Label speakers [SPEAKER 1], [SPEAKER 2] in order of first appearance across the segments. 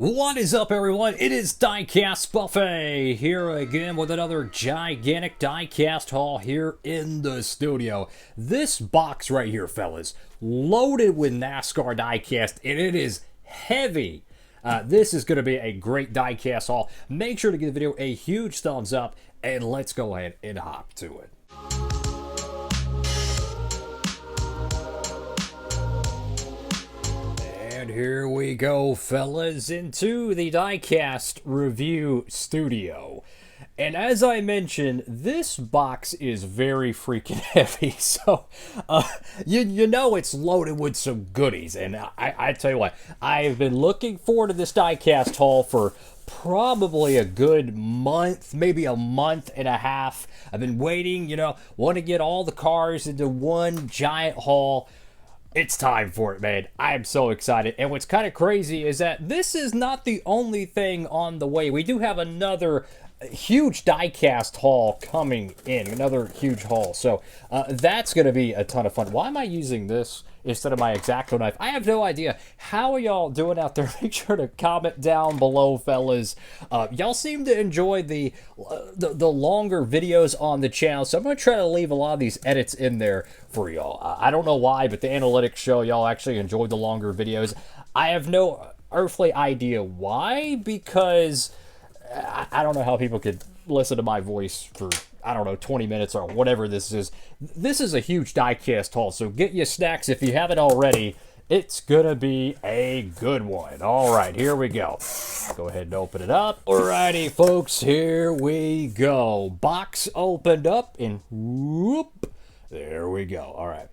[SPEAKER 1] What is up, everyone? It is Diecastbuffet here again with another gigantic diecast haul here in the studio. This box right here, fellas, loaded with Nascar diecast, and it is heavy. This is going to be a great diecast haul. Make sure to give the video a huge thumbs up, and let's go ahead and hop to it. And here we go, fellas, into the diecast review studio. And as I mentioned, this box is very freaking heavy, so you know it's loaded with some goodies. And I tell you what, I've been looking forward to this diecast haul for probably a good month, maybe a month and a half. I've been waiting, want to get all the cars into one giant haul. It's time for it, man. I'm so excited. And what's kind of crazy is that this is not the only thing on the way. We do have another huge diecast haul coming in, another huge haul. So that's going to be a ton of fun. Why am I using this instead of my X-Acto knife? I have no idea. How are y'all doing out there? Make sure to comment down below, fellas. Y'all seem to enjoy the longer videos on the channel, so I'm going to try to leave a lot of these edits in there for y'all. I don't know why, but the analytics show y'all actually enjoyed the longer videos. I have no earthly idea why, because I don't know how people could listen to my voice for, I don't know, 20 minutes or whatever this is. This is a huge diecast haul, so get your snacks if you haven't already. It's gonna be a good one. All right, here we go. Go ahead and open it up. Alrighty, folks, here we go. Box opened up, and whoop, there we go. All right.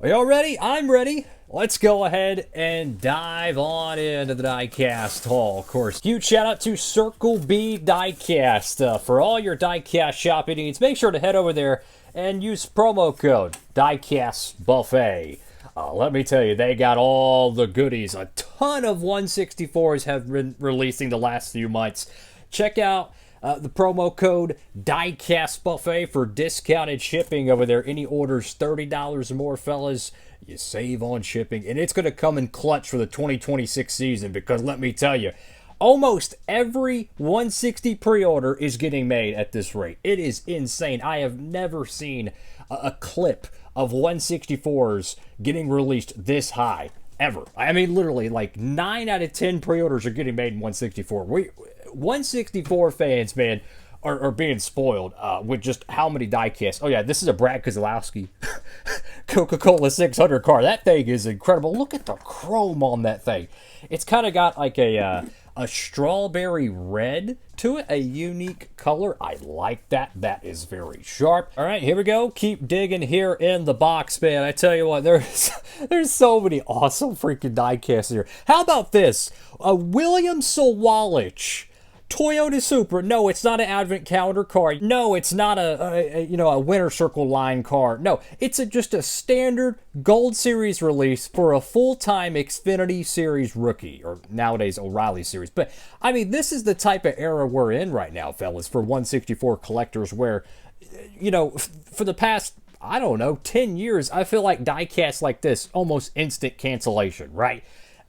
[SPEAKER 1] Are y'all ready? I'm ready. Let's go ahead and dive on into the diecast haul. Of course, huge shout out to CircleB Diecast for all your diecast shopping needs. Make sure to head over there and use promo code Diecastbuffet. Let me tell you, they got all the goodies. A ton of 164s have been releasing the last few months. Check out the promo code Diecastbuffet for discounted shipping over there. Any orders $30 or more, fellas, you save on shipping, and it's going to come in clutch for the 2026 season, because let me tell you, almost every 160 pre-order is getting made at this rate. It is insane. I have never seen a clip of 164s getting released this high, ever. I mean, literally, like 9 out of 10 pre-orders are getting made in 164. 164 fans, man, are being spoiled with just how many diecasts. Oh, yeah, this is a Brad Keselowski Coca-Cola 600 car. That thing is incredible. Look at the chrome on that thing. It's kind of got like a strawberry red to it, a unique color. I like that. That is very sharp. All right, here we go. Keep digging here in the box, man. I tell you what, there's so many awesome freaking diecasts here. How about this? A William Sawalich Toyota Supra. No, it's not an advent calendar car. No, it's not a Winter Circle line car. No, it's just a standard Gold Series release for a full-time Xfinity Series rookie, or nowadays O'Reilly Series. But I mean, this is the type of era we're in right now, fellas, for 164 collectors, where, for the past, I don't know, 10 years, I feel like diecasts like this, almost instant cancellation, right?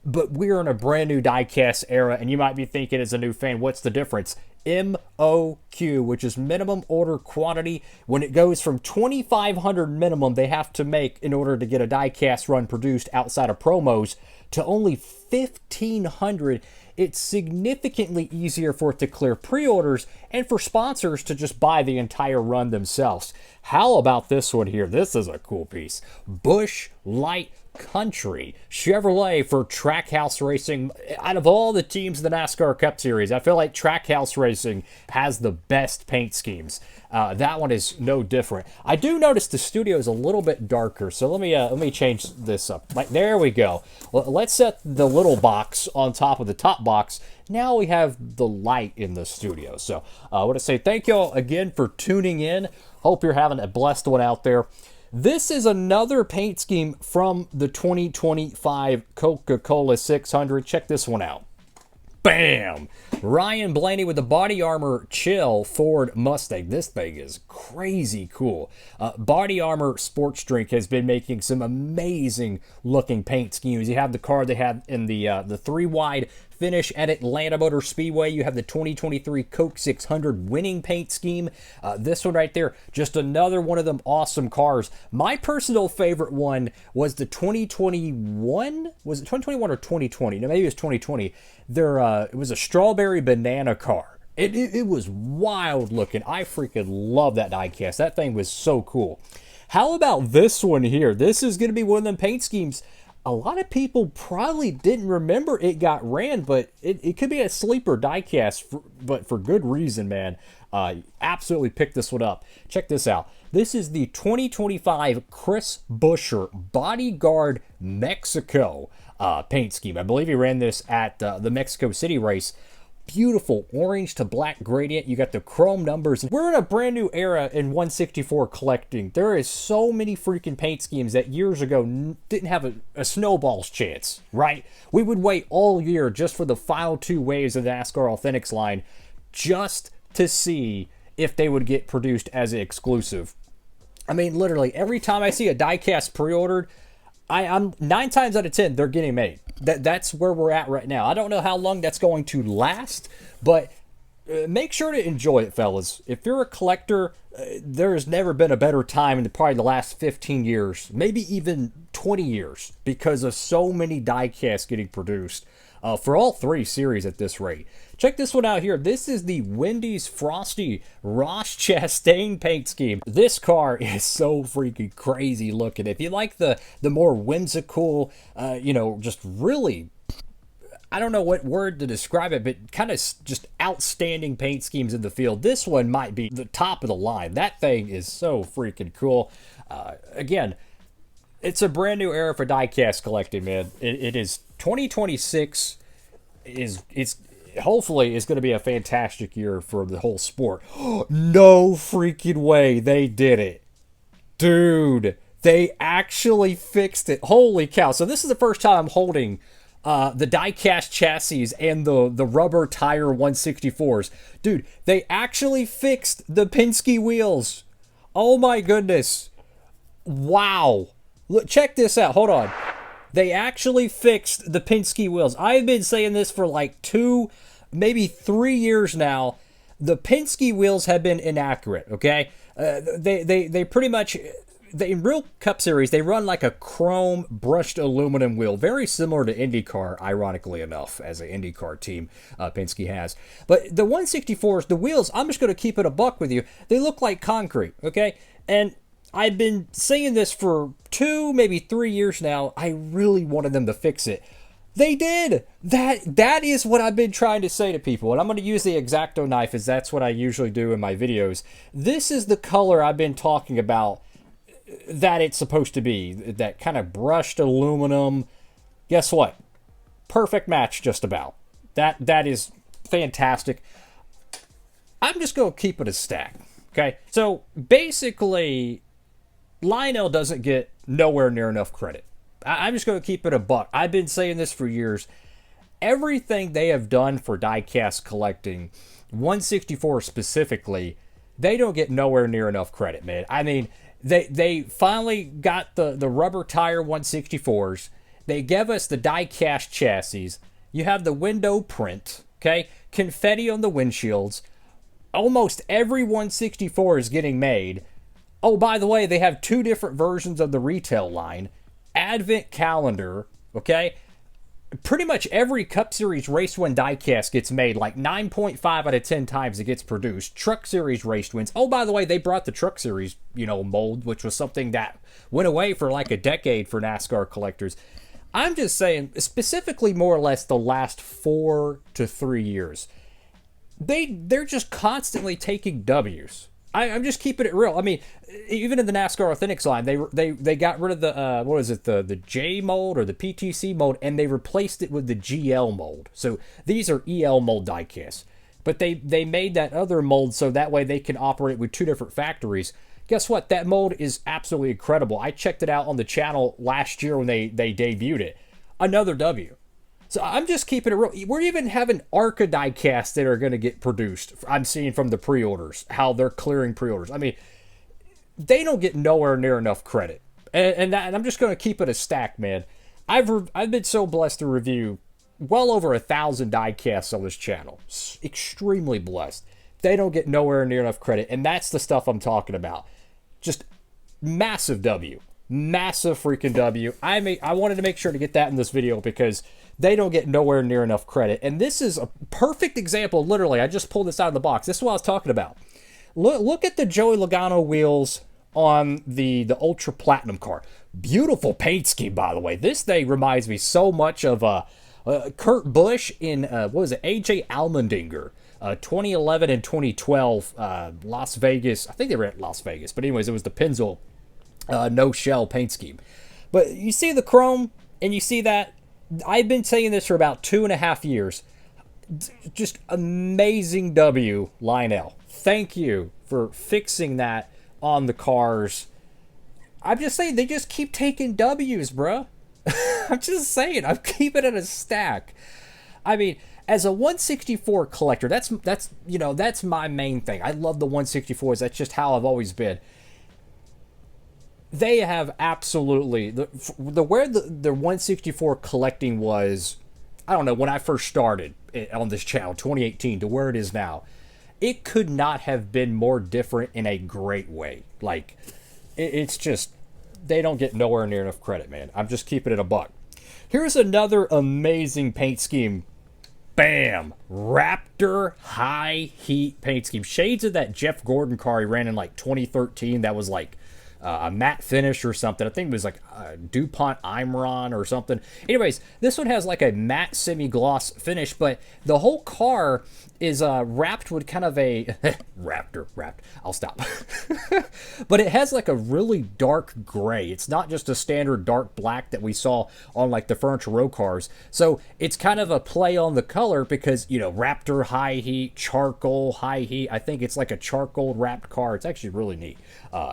[SPEAKER 1] But we're in a brand new diecast era, and you might be thinking, as a new fan, what's the difference? MOQ, which is minimum order quantity. When it goes from 2,500 minimum they have to make in order to get a diecast run produced outside of promos, to only 1,500, it's significantly easier for it to clear pre-orders and for sponsors to just buy the entire run themselves. How about this one here? This is a cool piece. Busch Light Country Chevrolet for Trackhouse Racing. Out of all the teams in the NASCAR Cup Series, I feel like Trackhouse Racing has the best paint schemes. That one is no different. I do notice the studio is a little bit darker, so let me change this up. Like, there we go. Let's set the little box on top of the top box. Now we have the light in the studio. So I want to say thank y'all again for tuning in. Hope you're having a blessed one out there. This is another paint scheme from the 2025 Coca-Cola 600. Check this one out. Bam! Ryan Blaney with the body armor chill Ford Mustang. This thing is crazy cool. Body Armor Sports Drink has been making some amazing looking paint schemes. You have the car they had in the 3 wide finish at Atlanta Motor Speedway. You have the 2023 Coke 600 winning paint scheme. This one right there, just another one of them awesome cars. My personal favorite one was the 2021. Was it 2021 or 2020? No, maybe it was 2020. It was a strawberry banana car. It was wild looking. I freaking love that diecast. That thing was so cool. How about this one here? This is going to be one of them paint schemes. A lot of people probably didn't remember it got ran, but it could be a sleeper diecast, but for good reason, man. Absolutely pick this one up. Check this out. This is the 2025 Chris Buescher Bodyguard Mexico paint scheme. I believe he ran this at the Mexico City race. Beautiful orange to black gradient. You got the chrome numbers. We're in a brand new era in 164 collecting. There is so many freaking paint schemes that years ago didn't have a snowball's chance, right? We would wait all year just for the final 2 waves of the NASCAR Authentics line just to see if they would get produced as an exclusive. I mean, literally, every time I see a diecast pre-ordered, I'm 9 times out of 10, they're getting made. That's where we're at right now. I don't know how long that's going to last, but make sure to enjoy it, fellas. If you're a collector, there has never been a better time in probably the last 15 years, maybe even 20 years, because of so many diecasts getting produced for all 3 series at this rate. Check this one out here. This is the Wendy's Frosty Ross Chastain paint scheme. This car is so freaking crazy looking. If you like the more whimsical, just really, I don't know what word to describe it, but kind of just outstanding paint schemes in the field, this one might be the top of the line. That thing is so freaking cool. Again, it's a brand new era for diecast collecting, man. It is 2026 it's hopefully is going to be a fantastic year for the whole sport. No freaking way they did it. Dude, they actually fixed it. Holy cow. So this is the first time I'm holding the diecast chassis and the rubber tire 164s. Dude, they actually fixed the Penske wheels. Oh my goodness. Wow. Look, check this out. Hold on. They actually fixed the Penske wheels. I've been saying this for like 2, maybe 3 years now. The Penske wheels have been inaccurate, okay? They pretty much, in real Cup Series, they run like a chrome brushed aluminum wheel. Very similar to IndyCar, ironically enough, as an IndyCar team Penske has. But the 164s, the wheels, I'm just going to keep it a buck with you. They look like concrete, okay? And I've been saying this for 2, maybe 3 years now. I really wanted them to fix it. They did. That is what I've been trying to say to people. And I'm going to use the X-Acto knife, as that's what I usually do in my videos. This is the color I've been talking about that it's supposed to be. That kind of brushed aluminum. Guess what? Perfect match, just about. That is fantastic. I'm just going to keep it a stack. Okay? So, basically, Lionel doesn't get nowhere near enough credit. I'm just going to keep it a buck. I've been saying this for years. Everything they have done for diecast collecting, 164 specifically, they don't get nowhere near enough credit, man. I mean, they finally got the rubber tire 164s. They gave us the diecast chassis. You have the window print, okay? Confetti on the windshields. Almost every 164 is getting made. Oh, by the way, they have 2 different versions of the retail line. Advent calendar, okay? Pretty much every Cup Series Race 1 diecast gets made, like 9.5 out of 10 times it gets produced. Truck Series Race Wins. Oh, by the way, they brought the Truck Series, mold, which was something that went away for like a decade for NASCAR collectors. I'm just saying, specifically more or less the last 4 to 3 years, they're just constantly taking W's. I'm just keeping it real. I mean, even in the NASCAR Authentics line, they got rid of the the J mold or the PTC mold, and they replaced it with the GL mold. So these are EL mold diecasts, but they made that other mold so that way they can operate with 2 different factories. Guess what? That mold is absolutely incredible. I checked it out on the channel last year when they debuted it. Another W. So I'm just keeping it real. We're even having ARCA diecasts that are going to get produced. I'm seeing from the pre-orders, how they're clearing pre-orders. I mean, they don't get nowhere near enough credit. And I'm just going to keep it a stack, man. I've been so blessed to review well over 1,000 diecasts on this channel. Extremely blessed. They don't get nowhere near enough credit, and that's the stuff I'm talking about. Just massive W. Massive freaking W. I wanted to make sure to get that in this video because they don't get nowhere near enough credit. And this is a perfect example, literally. I just pulled this out of the box. This is what I was talking about. Look at the Joey Logano wheels on the Ultra Platinum car. Beautiful paint scheme, by the way. This thing reminds me so much of Kurt Busch in, what was it, AJ Allmendinger. 2011 and 2012 Las Vegas. I think they were at Las Vegas. But anyways, it was the Pennzoil no-shell paint scheme. But you see the chrome, and you see that. I've been saying this for about 2.5 years. Just amazing W, Lionel. Thank you for fixing that on the cars. I'm just saying, they just keep taking W's, bruh. I'm just saying, I'm keeping it a stack. I mean, as a 164 collector, that's my main thing. I love the 164s. That's just how I've always been. They have absolutely where the 164 collecting was, I don't know, when I first started on this channel, 2018, to where it is now. It could not have been more different in a great way. Like, it's just, they don't get nowhere near enough credit, man. I'm just keeping it a buck. Here's another amazing paint scheme. Bam! Raptor high heat paint scheme. Shades of that Jeff Gordon car he ran in like 2013 that was like a matte finish or something. I think it was like DuPont Imron or something. Anyways, this one has like a matte semi-gloss finish, but the whole car is wrapped with kind of a Raptor wrapped. I'll stop. But it has like a really dark gray. It's not just a standard dark black that we saw on like the Furniture Row cars. So it's kind of a play on the color because, you know, Raptor high heat, charcoal high heat. I think it's like a charcoal wrapped car. It's actually really neat.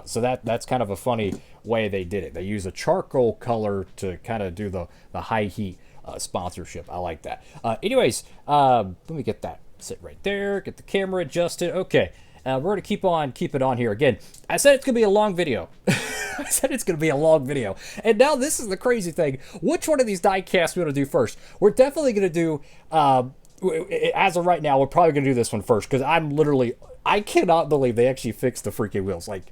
[SPEAKER 1] So that's kind of a funny way they did it. They use a charcoal color to kind of do the high heat sponsorship. I like that. Anyways, let me get that. Sit right there, get the camera adjusted. Okay, we're going to keep it on here. Again, I said it's going to be a long video. I said it's going to be a long video. And now this is the crazy thing. Which one of these diecasts we want to do first? We're definitely going to do, as of right now, we're probably going to do this one first because I cannot believe they actually fixed the freaking wheels. Like,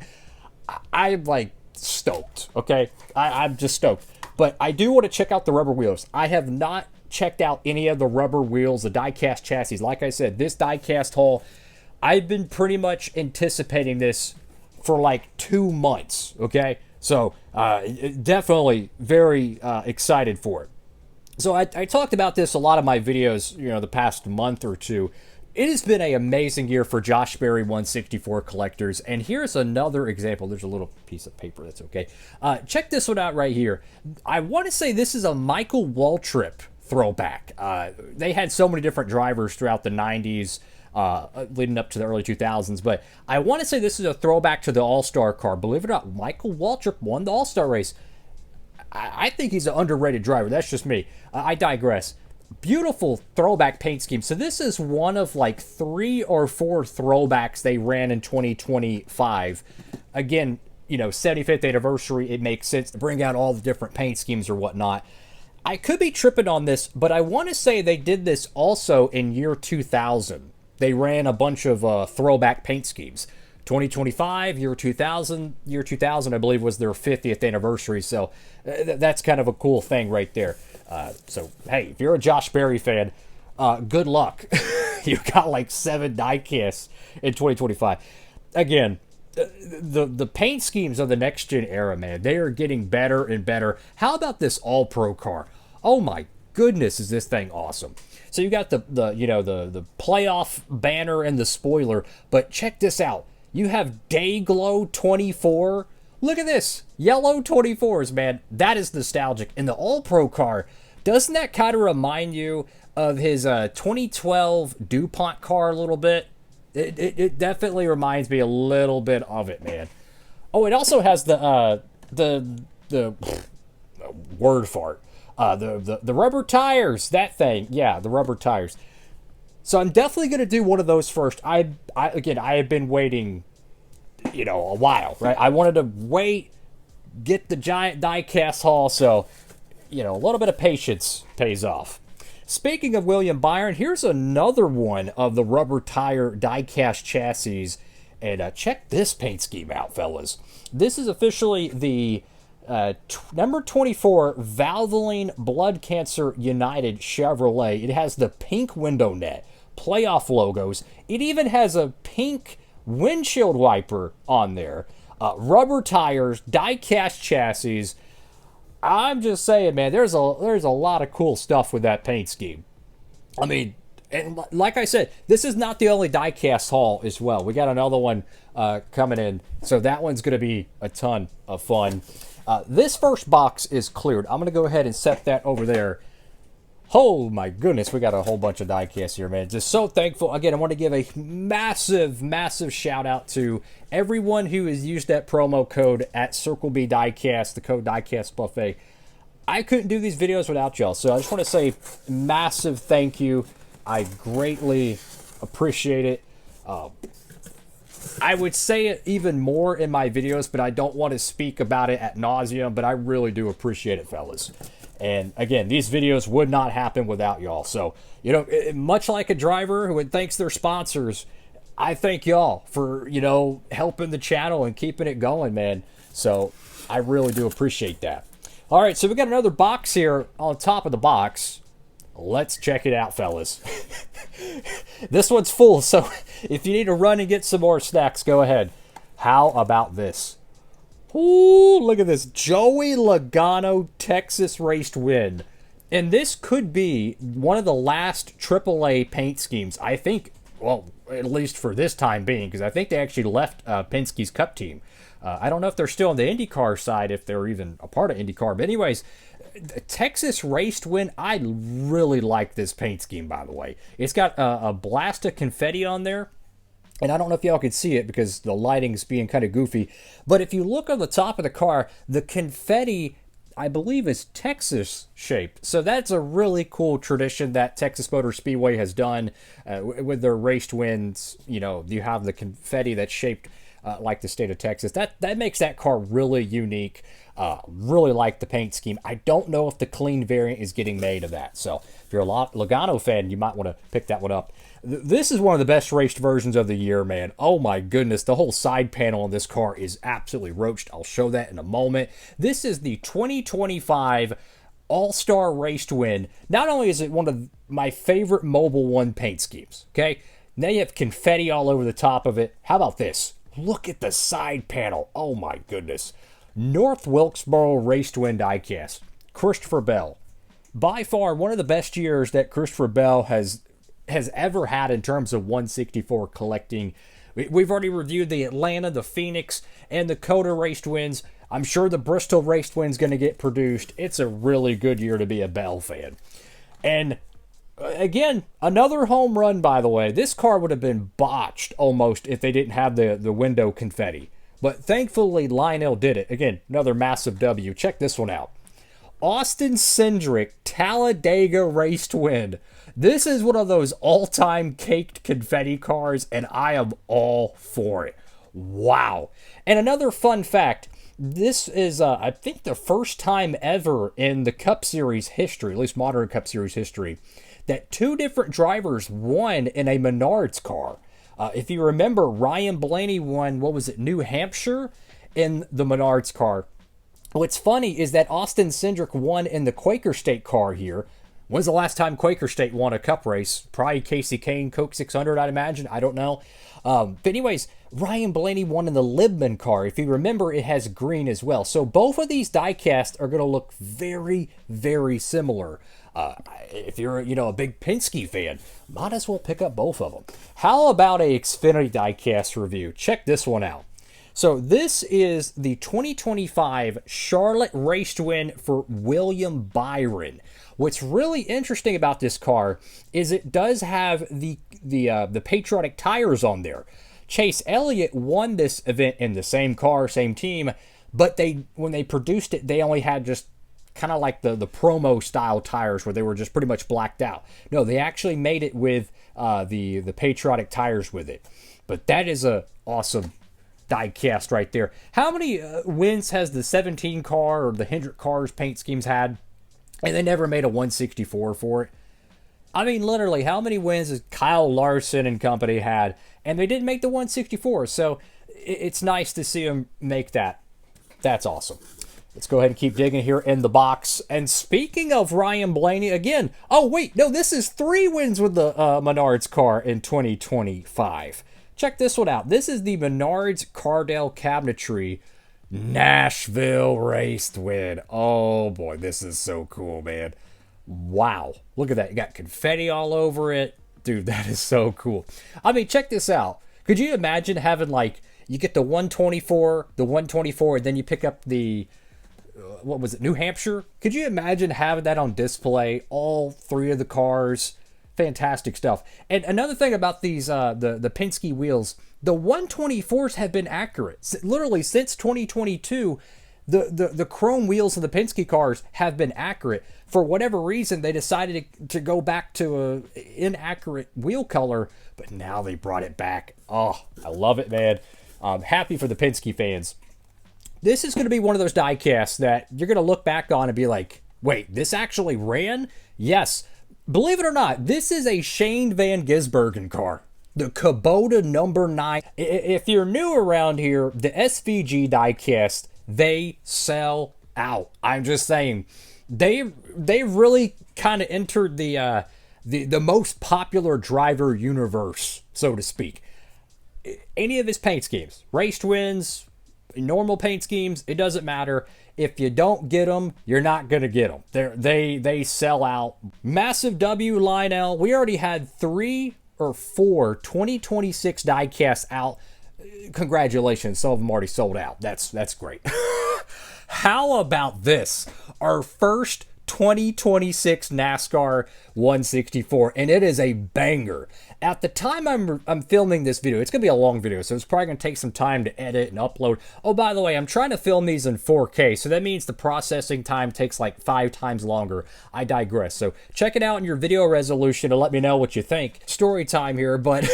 [SPEAKER 1] I'm like stoked, okay? I'm just stoked. But I do want to check out the rubber wheels. I have not checked out any of the rubber wheels, the diecast chassis. Like I said, this diecast haul, I've been pretty much anticipating this for like 2 months, okay? So definitely very excited for it. So I talked about this a lot of my videos, you know, the past month or two. It has been an amazing year for Josh Berry 164 collectors, and here's another example. There's a little piece of paper, that's okay. Check this one out right here. I want to say this is a Michael Waltrip throwback. They had so many different drivers throughout the 90s, leading up to the early 2000s, but I want to say this is a throwback to the All-Star car. Believe it or not, Michael Waltrip won the All-Star race. I think he's an underrated driver. That's just me. I digress. Beautiful throwback paint scheme. So this is one of like 3 or 4 throwbacks they ran in 2025. Again, you know, 75th anniversary, it makes sense to bring out all the different paint schemes or whatnot. I could be tripping on this, but I want to say they did this also in year 2000. They ran a bunch of throwback paint schemes. 2025, year 2000, I believe, was their 50th anniversary. So that's kind of a cool thing right there. So, hey, if you're a Josh Berry fan, good luck. You got like 7 diecasts in 2025. Again, the paint schemes of the next gen era, man, they are getting better and better. How about this all pro car? Oh my goodness, is this thing awesome. So you got the playoff banner and the spoiler, but check this out. You have Dayglow 24. Look at this. Yellow 24s, man. That is nostalgic. And the all pro car, doesn't that kind of remind you of his 2012 DuPont car a little bit? It definitely reminds me a little bit of it, man. Oh, it also has the word fart. The rubber tires, that thing. Yeah, the rubber tires. So I'm definitely going to do one of those first. I have been waiting, you know, a while, right? I wanted to wait, get the giant diecast haul, so, you know, a little bit of patience pays off. Speaking of William Byron, here's another one of the rubber tire diecast chassis. And check this paint scheme out, fellas. This is officially the number 24 Valvoline Blood Cancer United Chevrolet. It has the pink window net, playoff logos. It even has a pink windshield wiper on there. Rubber tires, die-cast chassis. I'm just saying, man, there's a lot of cool stuff with that paint scheme. I mean, and like I said, this is not the only die-cast haul as well. We got another one coming in, so that one's going to be a ton of fun. This first box is cleared. I'm going to go ahead and set that over there. Oh my goodness, we got a whole bunch of diecasts here, man. Just so thankful. Again, I want to give a massive, massive shout out to everyone who has used that promo code at CircleB Diecast, the code Diecastbuffet. I couldn't do these videos without y'all, so I just want to say massive thank you. I greatly appreciate it. I would say it even more in my videos, but I don't want to speak about it ad nauseum, but I really do appreciate it, fellas. And again, these videos would not happen without y'all. So, you know, much like a driver who thanks their sponsors, I thank y'all for, you know, helping the channel and keeping it going, man. So I really do appreciate that. All right, so we got another box here on top of the box. Let's check it out, fellas. This one's full, so if you need to run and get some more snacks, go ahead. How about this? Ooh, look at this. Joey Logano Texas Raced Win. And this could be one of the last AAA paint schemes, I think, well, at least for this time being, because I think they actually left Penske's Cup team. I don't know if they're still on the IndyCar side, if they're even a part of IndyCar. But anyways, Texas Raced Win, I really like this paint scheme, by the way. It's got a blast of confetti on there. And I don't know if y'all can see it because the lighting's being kind of goofy. But if you look on the top of the car, the confetti, I believe, is Texas shaped. So that's a really cool tradition that Texas Motor Speedway has done with their raced wins. You know, you have the confetti that's shaped like the state of Texas. That makes that car really unique. Really like the paint scheme. I don't know if the clean variant is getting made of that. So if you're a Logano fan, you might want to pick that one up. This is one of the best raced versions of the year, man. Oh my goodness, the whole side panel on this car is absolutely roached. I'll show that in a moment. This is the 2025 All-Star Raced Win. Not only is it one of my favorite Mobil 1 paint schemes, okay? Now you have confetti all over the top of it. How about this? Look at the side panel. Oh my goodness. North Wilkesboro Raced Win diecast. Christopher Bell. By far one of the best years that Christopher Bell has ever had in terms of 164 collecting. We've already reviewed the Atlanta, the Phoenix, and the Coda Raced Wins. I'm sure the Bristol Raced Win's going to get produced. It's a really good year to be a Bell fan. And again, another home run, by the way. This car would have been botched almost if they didn't have the window confetti. But thankfully, Lionel did it. Again, another massive W. Check this one out. Austin Cindric Talladega Raced Win. This is one of those all-time caked confetti cars, and I am all for it. Wow. And another fun fact, this is, I think, the first time ever in the Cup Series history, at least modern Cup Series history, that two different drivers won in a Menards car. If you remember, Ryan Blaney won, what was it, New Hampshire in the Menards car. What's funny is that Austin Cindric won in the Quaker State car here. When's the last time Quaker State won a cup race? Probably Casey Kane, Coke 600, I'd imagine. I don't know. But anyways, Ryan Blaney won in the Libman car. If you remember, it has green as well. So both of these diecasts are going to look very, very similar. If you're, you know, a big Penske fan, might as well pick up both of them. How about a Xfinity diecast review? Check this one out. So this is the 2025 Charlotte Raced Win for William Byron. What's really interesting about this car is it does have the patriotic tires on there. Chase Elliott won this event in the same car, same team, but when they produced it, they only had just kind of like the promo style tires where they were just pretty much blacked out. No, they actually made it with the patriotic tires with it. But that is a awesome diecast right there. How many wins has the 17 car or the Hendrick cars paint schemes had? And they never made a 164 for it. I mean, literally, how many wins has Kyle Larson and company had? And they didn't make the 164, so it's nice to see them make that. That's awesome. Let's go ahead and keep digging here in the box. And speaking of Ryan Blaney, again, oh, wait, no, this is 3 wins with the Menards car in 2025. Check this one out. This is the Menards Cardell Cabinetry Nashville Raced win. Oh, boy, this is so cool, man. Wow. Look at that. You got confetti all over it. Dude, that is so cool. I mean, check this out. Could you imagine having, like, you get the 124, and then you pick up the what was it, New Hampshire? Could you imagine having that on display? All 3 of the cars. Fantastic stuff. And another thing about these, the Penske wheels, the 124s have been accurate. Literally since 2022, the chrome wheels of the Penske cars have been accurate. For whatever reason, they decided to go back to a inaccurate wheel color, but now they brought it back. Oh, I love it, man. I'm happy for the Penske fans. This is going to be one of those diecasts that you're going to look back on and be like, wait, this actually ran? Yes. Believe it or not, this is a Shane Van Gisbergen car. The Kubota number 9. If you're new around here, the SVG diecast, they sell out. I'm just saying. They really kind of entered the most popular driver universe, so to speak. Any of his paint schemes, raced wins, normal paint schemes, it doesn't matter. If you don't get them, you're not going to get them. They sell out. Massive W, Lionel. We already had 3 or 4 2026 diecasts out. Congratulations. Some of them already sold out. That's great. How about this? Our first 2026 NASCAR 164, and it is a banger. At the time I'm filming this video, it's going to be a long video, so it's probably going to take some time to edit and upload. Oh, by the way, I'm trying to film these in 4K, so that means the processing time takes like 5 times longer. I digress. So check it out in your video resolution and let me know what you think. Story time here, but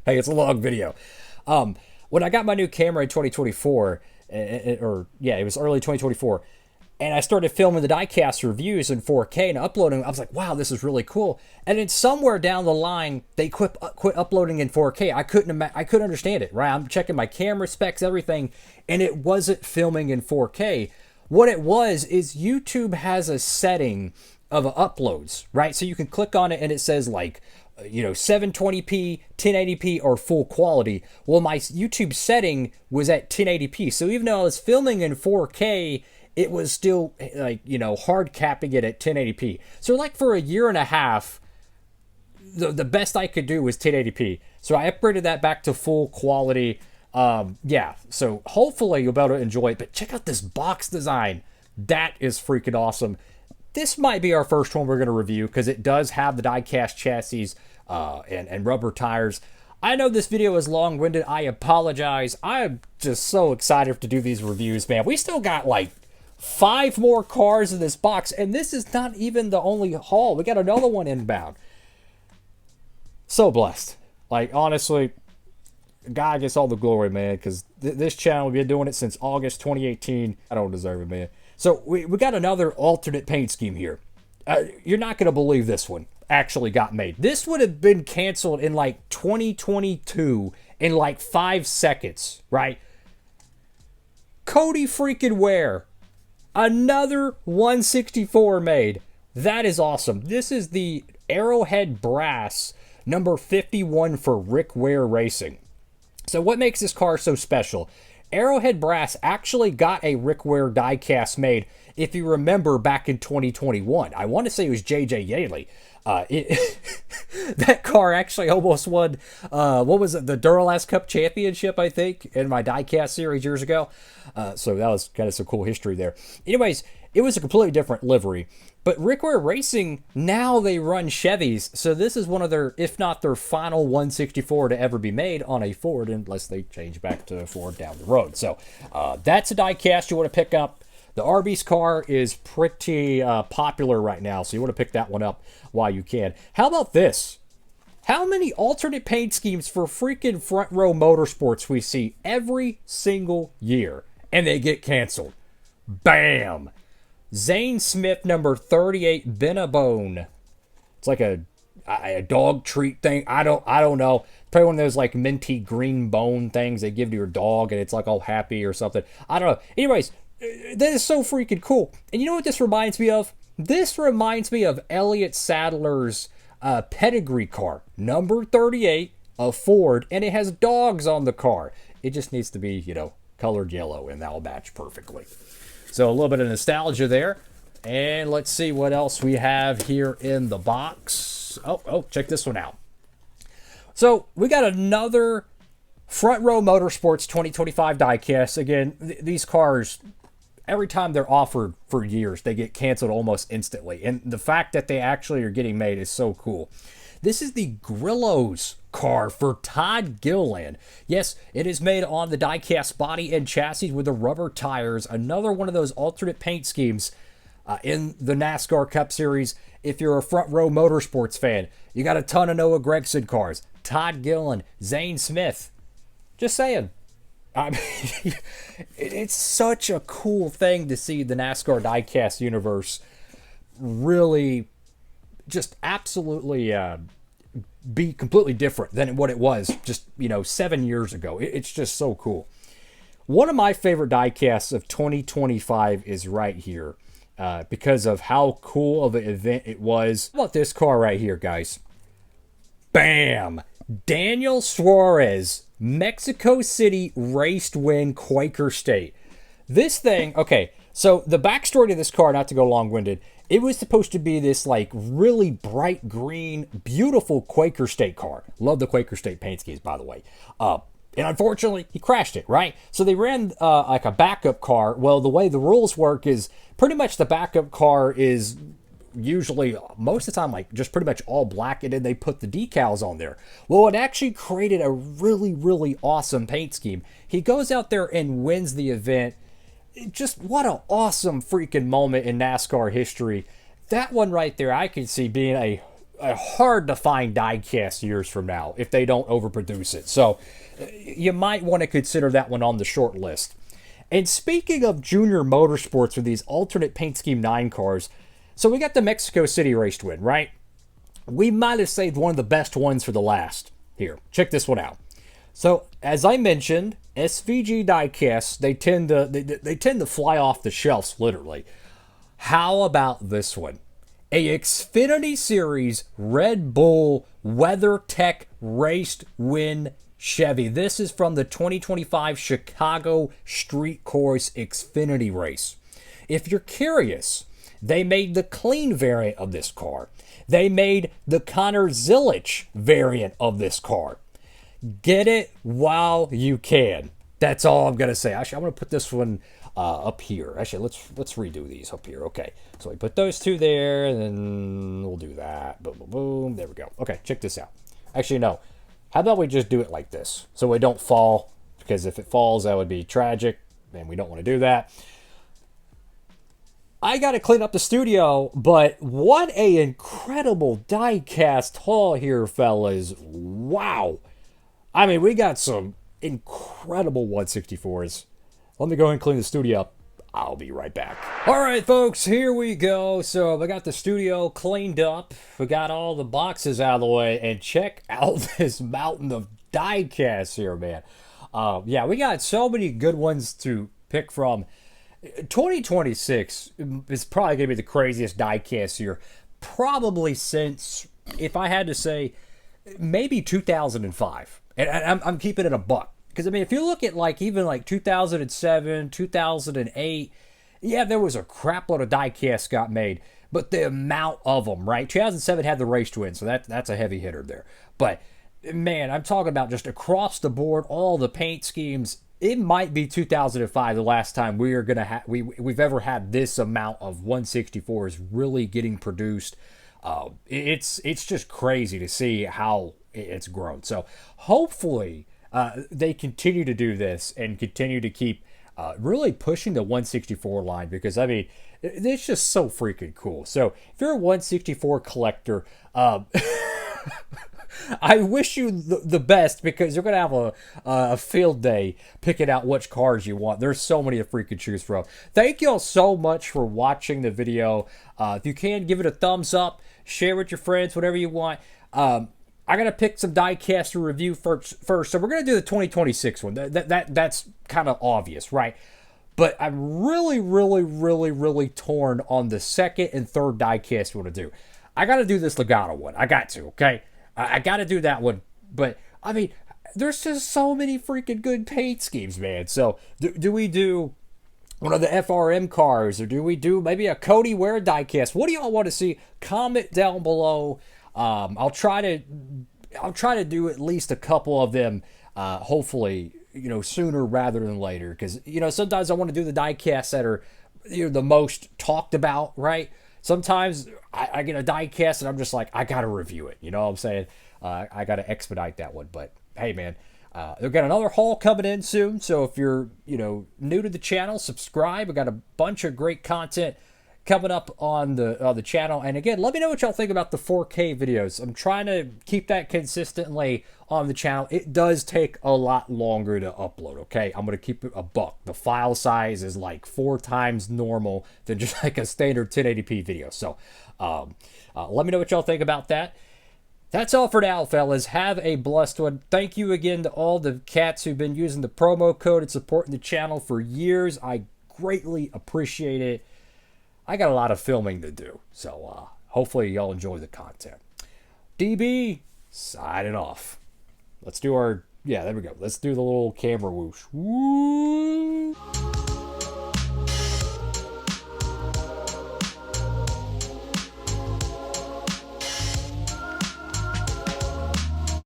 [SPEAKER 1] hey, it's a long video. When I got my new camera in 2024, it was early 2024, and I started filming the diecast reviews in 4K and uploading. I was like, wow, this is really cool. And then somewhere down the line, they quit uploading in 4K. I couldn't understand it, right? I'm checking my camera specs, everything, and it wasn't filming in 4K. What it was is YouTube has a setting of uploads, right? So you can click on it and it says like, 720p, 1080p, or full quality. Well, my YouTube setting was at 1080p. So even though I was filming in 4K, it was still like, hard capping it at 1080p. So like for a year and a half, the best I could do was 1080p. So I upgraded that back to full quality. So hopefully you'll be able to enjoy it. But check out this box design. That is freaking awesome. This might be our first one we're going to review because it does have the diecast chassis and rubber tires. I know this video is long-winded. I apologize. I'm just so excited to do these reviews, man. We still got like 5 more cars in this box, and this is not even the only haul. We got another one inbound. So blessed. Like, honestly, God gets all the glory, man, because this channel, we've been doing it since August 2018. I don't deserve it, man. So we got another alternate paint scheme here. You're not going to believe this one actually got made. This would have been canceled in like 2022 in like 5 seconds, right? Cody freaking Ware. Another 164 made. That is awesome. This is the Arrowhead Brass number 51 for Rick Ware Racing. So what makes this car so special? Arrowhead Brass actually got a Rick Ware diecast made, if you remember, back in 2021. I want to say it was J.J. Yaley. That car actually almost won, what was it, the Duralast Cup Championship, I think, in my diecast series years ago. So that was kind of some cool history there. Anyways, it was a completely different livery. But Rick Ware Racing, now they run Chevys, so this is one of their, if not their final 164 to ever be made on a Ford, unless they change back to Ford down the road. So that's a diecast you want to pick up. The Arby's car is pretty popular right now, so you want to pick that one up while you can. How about this? How many alternate paint schemes for freaking Front Row Motorsports we see every single year, and they get canceled? Bam! Zane Smith, number 38, Bennabone. It's like a a dog treat thing. I don't know. Probably one of those like minty green bone things they give to your dog, and it's like all happy or something. I don't know. Anyways, that is so freaking cool. And you know what this reminds me of? This reminds me of Elliott Sadler's pedigree car, number 38 of Ford, and it has dogs on the car. It just needs to be, colored yellow, and that'll match perfectly. So a little bit of nostalgia there. And let's see what else we have here in the box. Oh, check this one out. So we got another Front Row Motorsports 2025 diecast. Again, these cars, every time they're offered for years, they get canceled almost instantly. And the fact that they actually are getting made is so cool. This is the Grillo's car for Todd Gilliland. Yes, it is made on the diecast body and chassis with the rubber tires. Another one of those alternate paint schemes in the NASCAR Cup Series. If you're a Front Row Motorsports fan, you got a ton of Noah Gragson cars. Todd Gilliland, Zane Smith. Just saying. I mean, it's such a cool thing to see the NASCAR diecast universe really just absolutely be completely different than what it was just 7 years ago. It's just so cool. One of my favorite diecasts of 2025 is right here because of how cool of an event it was. How about this car right here, guys? Bam! Daniel Suarez, Mexico City race to win Quaker State. This thing, okay, so the backstory to this car, not to go long-winded, it was supposed to be this like really bright green, beautiful Quaker State car. Love the Quaker State paint schemes, by the way. And unfortunately, he crashed it, right? So they ran like a backup car. Well, the way the rules work is pretty much the backup car is usually, most of the time, like just pretty much all black, and then they put the decals on there. Well, it actually created a really, really awesome paint scheme. He goes out there and wins the event. Just what an awesome freaking moment in NASCAR history. That one right there, I can see being a hard to find diecast years from now if they don't overproduce it. So you might want to consider that one on the short list. And speaking of Junior Motorsports with these alternate paint scheme 9 cars, so we got the Mexico City race to win, right? We might have saved one of the best ones for the last. Here, check this one out. So, as I mentioned, SVG diecasts, they tend to fly off the shelves, literally. How about this one? A Xfinity Series Red Bull WeatherTech Race Win Chevy. This is from the 2025 Chicago Street Course Xfinity race. If you're curious, they made the clean variant of this car. They made the Connor Zilisch variant of this car. Get it while you can. That's all I'm going to say. Actually, I'm going to put this one up here. Actually, let's redo these up here. Okay, so we put those two there, and then we'll do that. Boom, boom, boom. There we go. Okay, check this out. Actually, no. How about we just do it like this so it don't fall? Because if it falls, that would be tragic, and we don't want to do that. I got to clean up the studio, but what a incredible diecast haul here, fellas. Wow. I mean, we got some incredible 164s. Let me go ahead and clean the studio up. I'll be right back. All right, folks, here we go. So we got the studio cleaned up. We got all the boxes out of the way. And check out this mountain of diecasts here, man. Yeah, we got so many good ones to pick from. 2026 is probably going to be the craziest diecast year. Probably since, if I had to say, maybe 2005. And I'm keeping it a buck. Because, I mean, if you look at, like, even, like, 2007, 2008, yeah, there was a crap load of diecasts got made. But the amount of them, right? 2007 had the race to win, so that's a heavy hitter there. But, man, I'm talking about just across the board, all the paint schemes. It might be 2005 the last time we are going to have we've ever had this amount of 164s really getting produced. It's just crazy to see how it's grown. So hopefully they continue to do this and continue to keep really pushing the 164 line, because I mean it's just so freaking cool. So if you're a 164 collector, I wish you the best, because you're going to have a field day picking out which cars you want. There's so many to freaking choose from. Thank you all so much for watching the video. If you can, give it a thumbs up. share with your friends, whatever you want. I gotta pick some diecast to review first. So we're gonna do the 2026 one. That's kind of obvious, right? But I'm really torn on the second and third diecast we want to do. I got to do this Legato one. I got to, okay? I got to do that one. But, I mean, there's just so many freaking good paint schemes, man. So, do we do one of the FRM cars, or do we do maybe a Cody Ware diecast? What do y'all want to see? Comment down below. I'll try to do at least a couple of them, hopefully, sooner rather than later. Because, sometimes I want to do the diecasts that are, the most talked about, right? Sometimes I get a diecast and I'm just like, I got to review it. You know what I'm saying? I got to expedite that one. But, hey, man, they've got another haul coming in soon. So if you're, new to the channel, subscribe. I got a bunch of great content coming up on the channel. And again, let me know what y'all think about the 4K videos. I'm trying to keep that consistently on the channel. It does take a lot longer to upload, okay? I'm going to keep it a buck. The file size is like 4 times normal than just like a standard 1080p video. So let me know what y'all think about that. That's all for now, fellas. Have a blessed one. Thank you again to all the cats who've been using the promo code and supporting the channel for years. I greatly appreciate it. I got a lot of filming to do, so hopefully y'all enjoy the content. DB, signing off. Let's do our, yeah, there we go. Let's do the little camera whoosh. Woo!